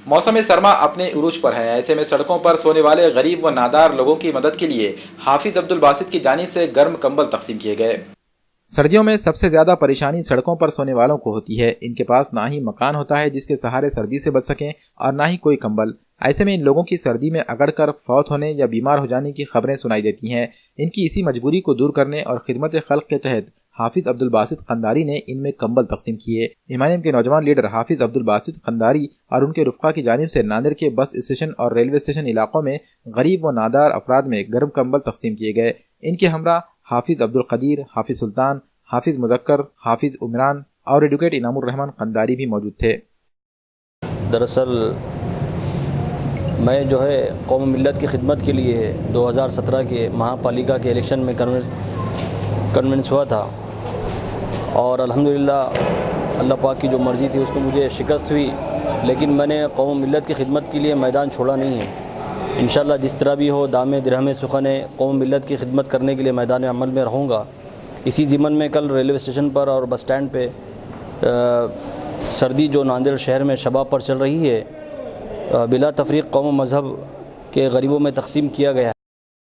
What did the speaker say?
موسم سرما اپنے عروج پر ہے، ایسے میں سڑکوں پر سونے والے غریب و نادار لوگوں کی مدد کے لیے حافظ عبدالباسط کی جانب سے گرم کمبل تقسیم کیے گئے۔ سردیوں میں سب سے زیادہ پریشانی سڑکوں پر سونے والوں کو ہوتی ہے۔ ان کے پاس نہ ہی مکان ہوتا ہے جس کے سہارے سردی سے بچ سکیں اور نہ ہی کوئی کمبل۔ ایسے میں ان لوگوں کی سردی میں اگڑ کر فوت ہونے یا بیمار ہو جانے کی خبریں سنائی دیتی ہیں۔ ان کی اسی مجبوری کو دور کرنے اور خدمت خلق کے تحت حافظ عبدالباسط قنداری نے ان میں کمبل تقسیم کیے۔ ہمانیم کے نوجوان لیڈر حافظ عبدالباسط قنداری اور ان کے رفقا کی جانب سے ناندر کے بس اسٹیشن اور ریلوے اسٹیشن علاقوں میں غریب و نادار افراد میں گرم کمبل تقسیم کیے گئے۔ ان کے ہمراہ حافظ عبدالقدیر، حافظ سلطان، حافظ مذکر، حافظ عمران اور ایڈوکیٹ انعام الرحمن قنداری بھی موجود تھے۔ دراصل میں قوم ملت کی خدمت کے لیے 2017 کے مہا پالیکا کے الیکشن میں کنونس ہوا تھا، اور الحمدللہ اللہ پاک کی جو مرضی تھی اس میں مجھے شکست ہوئی، لیکن میں نے قوم ملت کی خدمت کے لیے میدان چھوڑا نہیں ہے۔ انشاءاللہ جس طرح بھی ہو دامِ درہم سخن قوم ملت کی خدمت کرنے کے لیے میدان عمل میں رہوں گا۔ اسی ضمن میں کل ریلوے اسٹیشن پر اور بس سٹینڈ پہ سردی جو ناندیڑ شہر میں شباب پر چل رہی ہے، بلا تفریق قوم و مذہب کے غریبوں میں تقسیم کیا گیا ہے۔